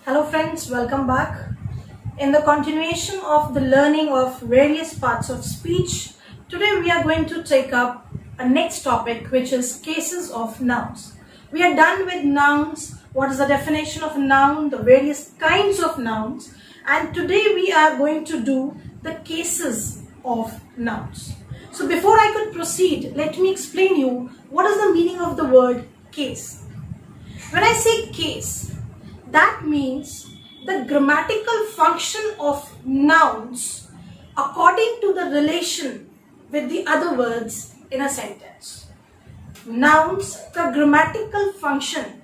Hello friends, welcome back. In the continuation of the learning of various parts of speech, today we are going to take up a next topic, which is cases of nouns. We are done with nouns, what is the definition of a noun, the various kinds of nouns, and today we are going to do the cases of nouns. So before I could proceed, let me explain you what is the meaning of the word case. When I say case, that means the grammatical function of nouns according to the relation with the other words in a sentence. Nouns का grammatical function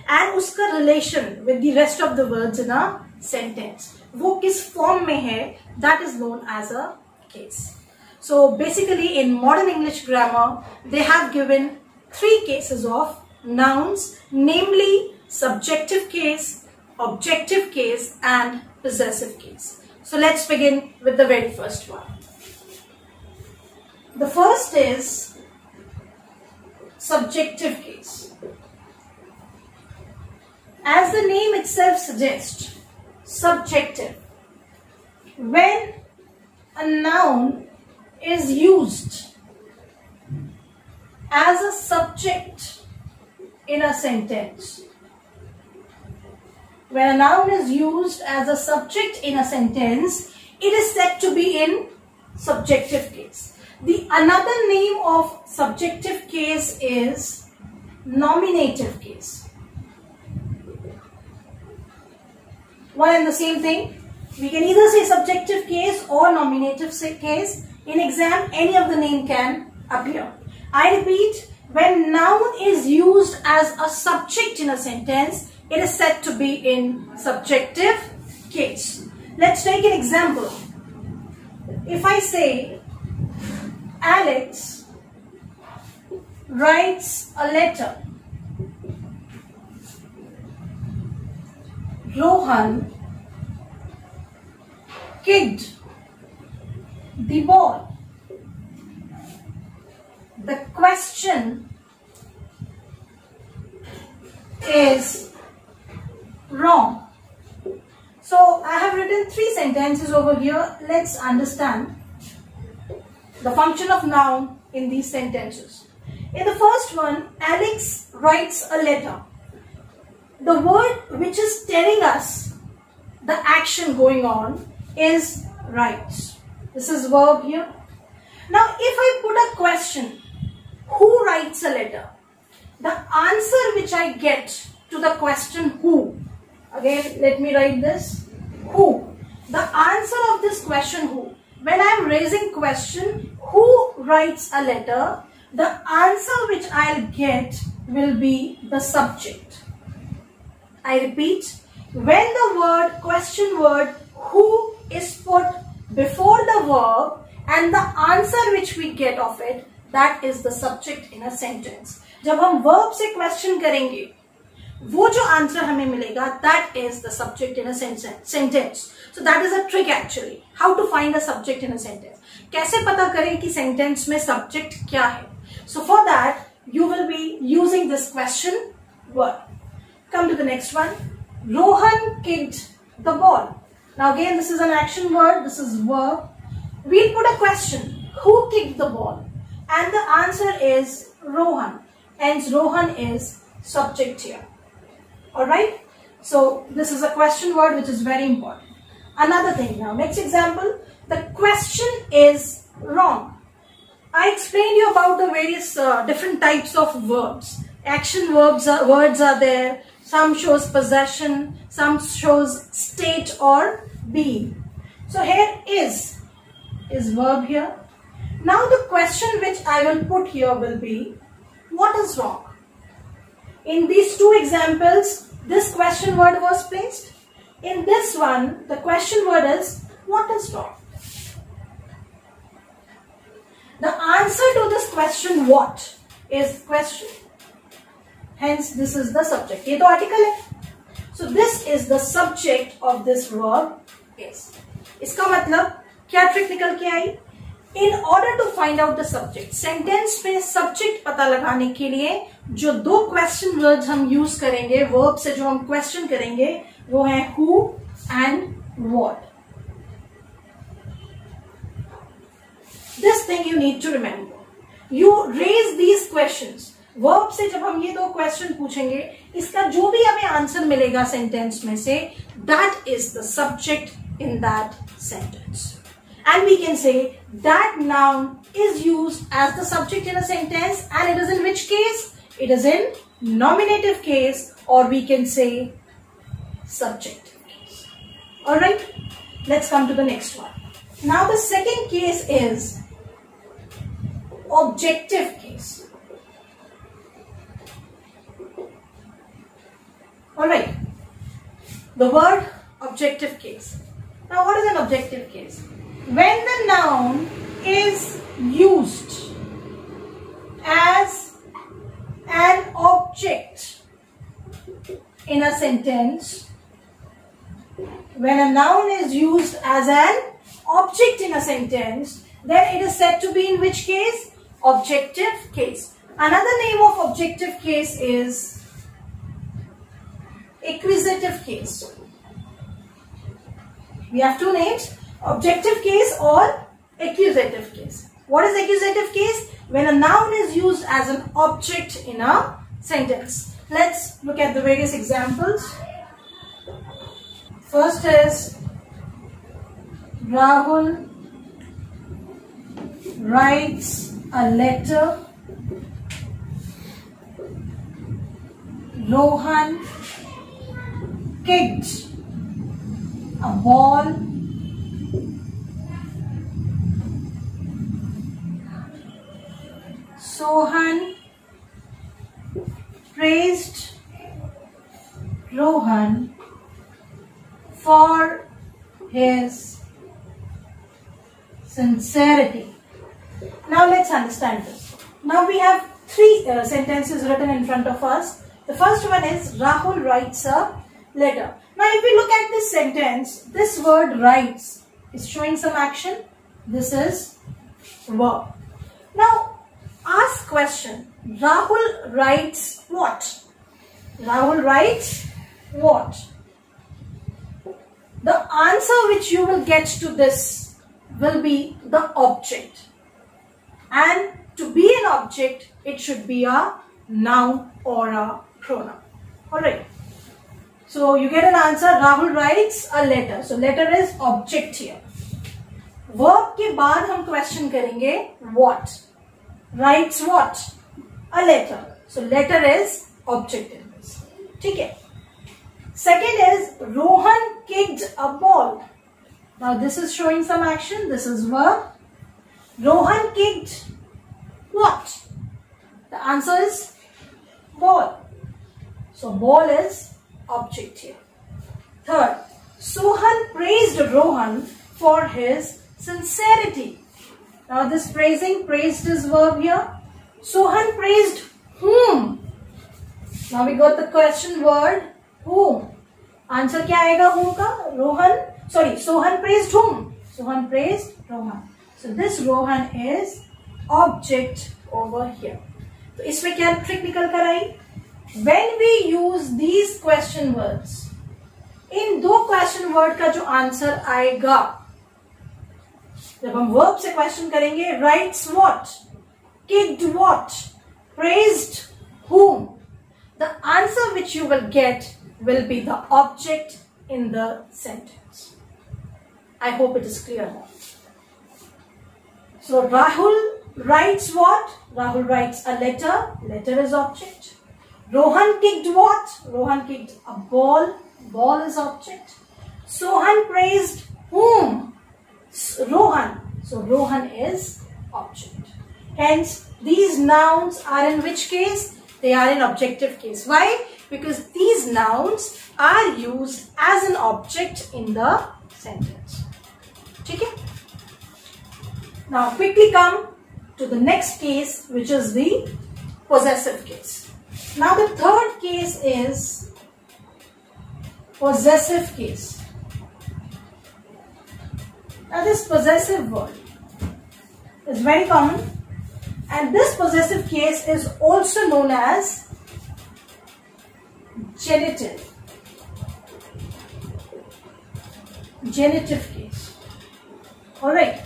and उसका relation with the rest of the words in a sentence. वो किस form में है, that is known as a case. So basically in modern English grammar, they have given three cases of nouns, namely subjective case, objective case and possessive case. So let's begin with the very first one. The first is subjective case. As the name itself suggests, subjective. When a noun is used as a subject in a sentence. When a noun is used as a subject in a sentence, it is said to be in subjective case. The another name of subjective case is nominative case. One and the same thing. We can either say subjective case or nominative case. In exam, any of the name can appear. I repeat, when noun is used as a subject in a sentence, it is said to be in subjective case. Let's take an example. If I say, Alex writes a letter. Rohan kicked the ball. The question is wrong. So I have written three sentences over here. Let's understand the function of noun in these sentences. In the first one, Alex writes a letter. The word which is telling us the action going on is writes. This is verb here. Now if I put a question, who writes a letter? The answer which I get to the question who, again let me write this, who. The answer of this question who, when I am raising question who writes a letter, the answer which I'll get will be the subject. I repeat, when the word, question word who is put before the verb and the answer which we get of it, that is the subject in a sentence. जब हम verb से question करेंगे, वो जो answer हमें मिलेगा, that is the subject in a sentence. So that is a trick actually. How to find a subject in a sentence? कैसे पता करें कि sentence में subject क्या है? So for that, you will be using this question word. Come to the next one. Rohan kicked the ball. Now again, this is an action word. This is verb. We'll put a question. Who kicked the ball? And the answer is Rohan. Hence, Rohan is subject here. Alright? So, this is a question word which is very important. Another thing now. Next example. The question is wrong. I explained you about the various different types of verbs. Action words are there. Some shows possession. Some shows state or being. So, here is verb here. Now the question which I will put here will be, what is wrong? In these two examples, this question word was placed. In this one, the question word is, what is wrong? The answer to this question, what, is question. Hence, this is the subject. ये तो article है. So this is the subject of this verb is. इसका मतलब क्या trick निकल के आई? In order to find out the subject, sentence में subject पता लगाने के लिए जो दो क्वेश्चन वर्ड्स हम यूज करेंगे, वर्ब से जो हम क्वेश्चन करेंगे वो है who and what. This thing you need to remember. You raise these questions. Verb से जब हम ये दो क्वेश्चन पूछेंगे, इसका जो भी हमें आंसर मिलेगा सेंटेंस में से, that is the subject in that sentence. And we can say that noun is used as the subject in a sentence, and it is in which case? It is in nominative case, or we can say subjective case. Alright, let's come to the next one. Now the second case is objective case. Alright, the word objective case. Now what is an objective case? When the noun is used as an object in a sentence, when a noun is used as an object in a sentence, then it is said to be in which case? Objective case. Another name of objective case is accusative case. We have two names, objective case or accusative case. What is accusative case? When a noun is used as an object in a sentence. Let's look at the various examples. First is Rahul writes a letter. Rohan kicked a ball. Sohan praised Rohan for his sincerity. Now let's understand this. Now we have three sentences written in front of us. The first one is Rahul writes a letter. Now if we look at this sentence, this word writes is showing some action. This is verb. Now ask question. Rahul writes what? Rahul writes what? The answer which you will get to this will be the object. And to be an object, it should be a noun or a pronoun. Alright. So you get an answer. Rahul writes a letter. So letter is object here. Verb के बाद हम question करेंगे what? Writes what? A letter. So letter is object in this. ठीक है. Second is Rohan kicked a ball. Now this is showing some action. This is verb. Rohan kicked what? The answer is ball. So ball is object here. Third, Sohan praised Rohan for his sincerity. Now this praising, praised is verb here. Sohan praised whom? Now we got the question word whom. Answer क्या आएगा whom का? Rohan. Sorry, Sohan praised whom? Sohan praised Rohan. So this Rohan is object over here. तो इसमें क्या trick निकल कर आई? When we use these question words, इन दो question word का जो आंसर आएगा, जब हम verb से question करेंगे, writes what, kicked what, praised whom, the answer which you will get will be the object in the sentence. I hope it is clear now. So Rahul writes what? Rahul writes a letter. Letter is object. Rohan kicked what? Rohan kicked a ball. Ball is object. Sohan praised whom? Rohan. So Rohan is object. Hence these nouns are in which case? They are in objective case. Why? Because these nouns are used as an object in the sentence. Okay? Now quickly come to the next case, which is the possessive case. Now the third case is possessive case. Now this possessive word, is very common, and this possessive case is also known as genitive. Genitive case. Alright.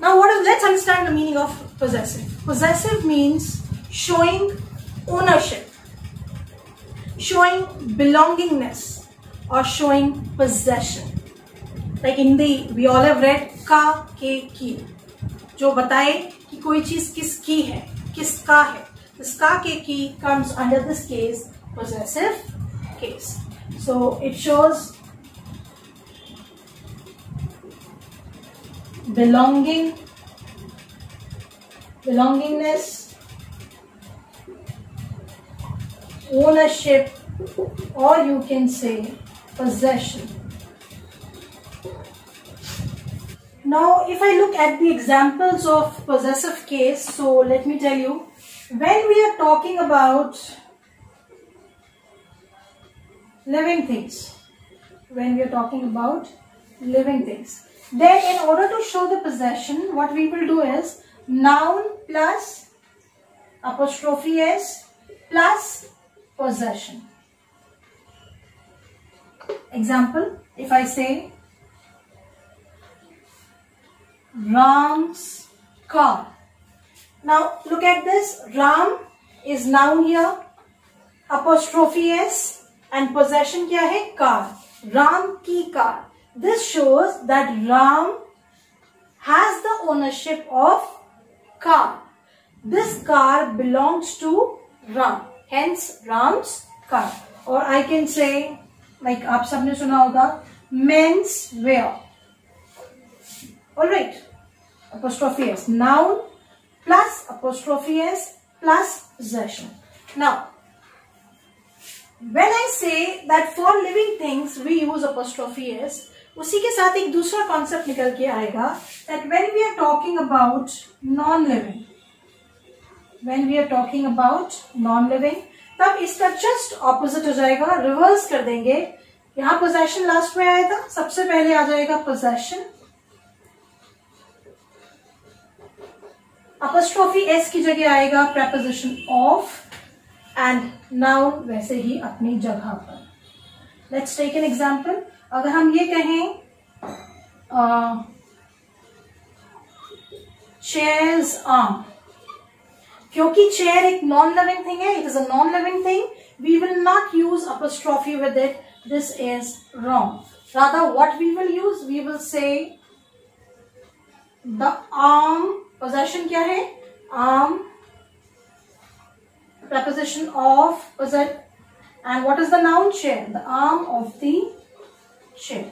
Now let's understand the meaning of possessive. Possessive means showing ownership, showing belongingness, or showing possession. Like in the, we all have read का के की, जो बताए कि कोई चीज किसकी है, किसका है. This का के की comes under this case, possessive case. So it shows belongingness, ownership, or you can say possession. Now, if I look at the examples of possessive case, so let me tell you, when we are talking about living things, then in order to show the possession, what we will do is noun plus apostrophe s plus possession. Example, if I say Ram's car. Now look at this. Ram is noun here, apostrophe s, and possession क्या है? Car. Ram की car. This shows that Ram has the ownership of car. This car belongs to Ram. Hence Ram's car. Or I can say, like आप सबने सुना होगा, men's wear. Alright, apostrophe s, noun plus apostrophe s plus possession. Now, when I say that for living things we use apostrophe s, उसी के साथ एक दूसरा concept निकल के आएगा, that when we are talking about non-living, तब इसका जस्ट ऑपोजिट हो जाएगा, रिवर्स कर देंगे. यहाँ पोजेशन लास्ट में आया था, सबसे पहले आ जाएगा पोजेशन, apostrophe s की जगह आएगा preposition of, and noun वैसे ही अपनी जगह पर. Let's take an example. अगर हम ये कहें chairs arm, क्योंकि chair एक non-living thing है, it is a non-living thing, we will not use apostrophe with it. This is wrong. Rather, what we will use, we will say the arm. Possession क्या है? Arm, preposition of, possess, and what is the noun? Chair. The arm of the chair.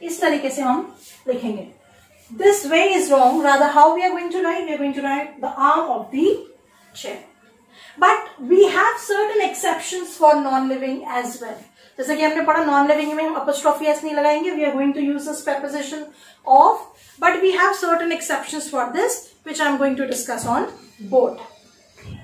इस तरीके से हम लिखेंगे. This way is wrong. Rather, how we are going to write? We are going to write the arm of the chair. But we have certain exceptions for non-living as well. जैसे कि हमने पढ़ा non-living में हम apostrophe s नहीं लगाएंगे. We are going to use this preposition of, but we have certain exceptions for this, which I am going to discuss on board.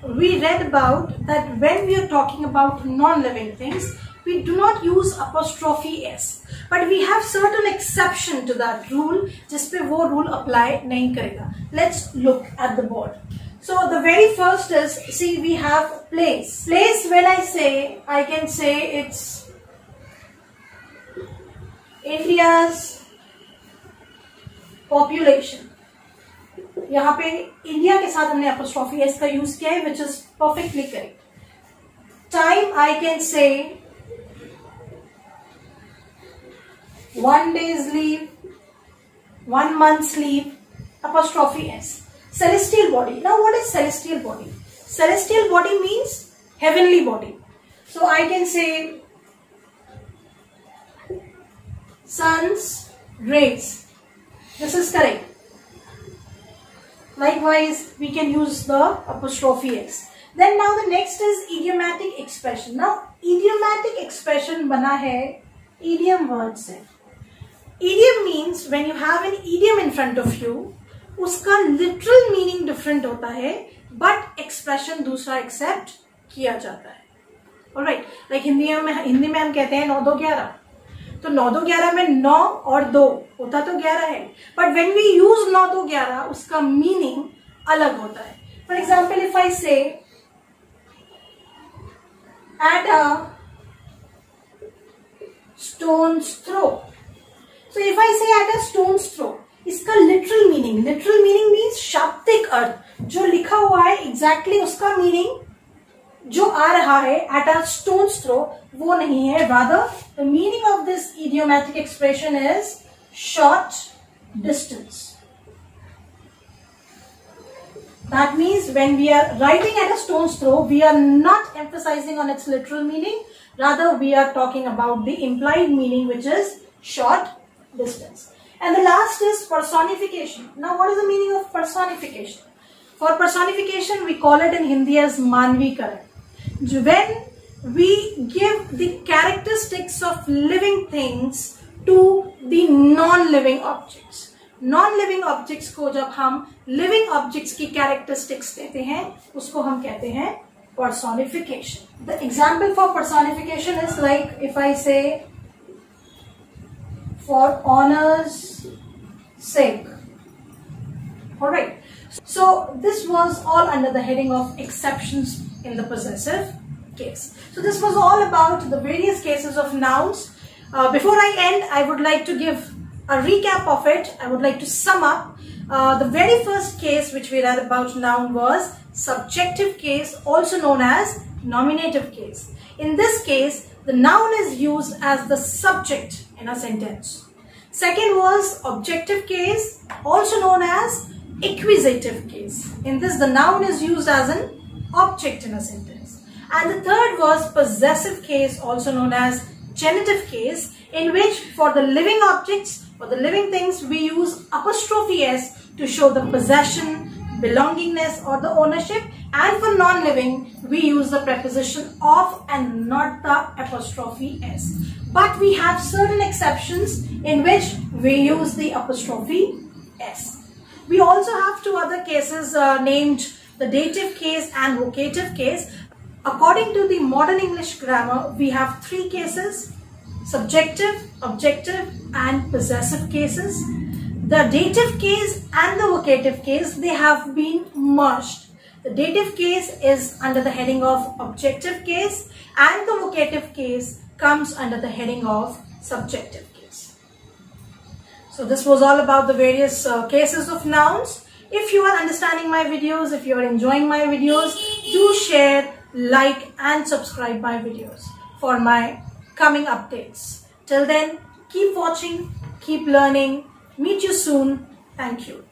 We read about that when we are talking about non-living things, we do not use apostrophe s, but we have certain exception to that rule, जिसपे वो rule apply नहीं करेगा. Let's look at the board. So the very first is, see, we have place. Place, when I say, I can say it's India's population. यहाँ पे India के साथ हमने apostrophe s का यूज किया है, which is perfectly correct. Time, I can say 1 day's leave, 1 month's leave, apostrophe s. Celestial body. Now what is celestial body? Celestial body means heavenly body. So I can say sun's rays. This is correct. Likewise, we can use the apostrophe s. Then now the next is idiomatic expression. Now idiomatic expression बना है idiom word से. Idiom means when you have an idiom in front of you, उसका literal meaning different होता है, but expression दूसरा accept किया जाता है. Alright, like हिंदी में हम कहते हैं 9 2 11. तो 9 2 11 में 9 और 2 होता तो 11 है, बट व्हेन वी यूज 9 2 11 उसका मीनिंग अलग होता है. फॉर एग्जाम्पल, इफ आई से at a stone's throw. So if I say at a stone's throw, इसका literal meaning means शाब्दिक अर्थ, जो लिखा हुआ है exactly उसका meaning जो आ रहा है at a stone's throw वो नहीं है. Rather, the meaning of this idiomatic expression is short distance. That means when we are writing at a stone's throw, we are not emphasizing on its literal meaning. Rather, we are talking about the implied meaning, which is short distance. And the last is personification. Now, what is the meaning of personification? For personification, we call it in Hindi as manvikaran. When we give the characteristics of living things to the non-living objects. Non-living objects को जब हम living objects की characteristics देते हैं, उसको हम कहते हैं personification. The example for personification is like if I say for honor's sake. Alright. So this was all under the heading of exceptions in the possessive case. So this was all about the various cases of nouns. Before I end, I would like to give a recap of it. I would like to sum up. The very first case which we read about noun was subjective case, also known as nominative case. In this case, the noun is used as the subject in a sentence. Second was objective case, also known as accusative case. In this, the noun is used as an object in a sentence. And the third was possessive case, also known as genitive case, in which for the living objects, for the living things, we use apostrophe s to show the possession, belongingness or the ownership, and for non-living we use the preposition of and not the apostrophe s. But we have certain exceptions in which we use the apostrophe s. We also have two other cases named the dative case and vocative case. According to the modern English grammar, we have three cases: subjective, objective and possessive cases. The dative case and the vocative case, they have been merged. The dative case is under the heading of objective case and the vocative case comes under the heading of subjective case. So this was all about the various cases of nouns. If you are understanding my videos, if you are enjoying my videos, do share, like and subscribe my videos for my coming updates. Till then, keep watching, keep learning. Meet you soon. Thank you.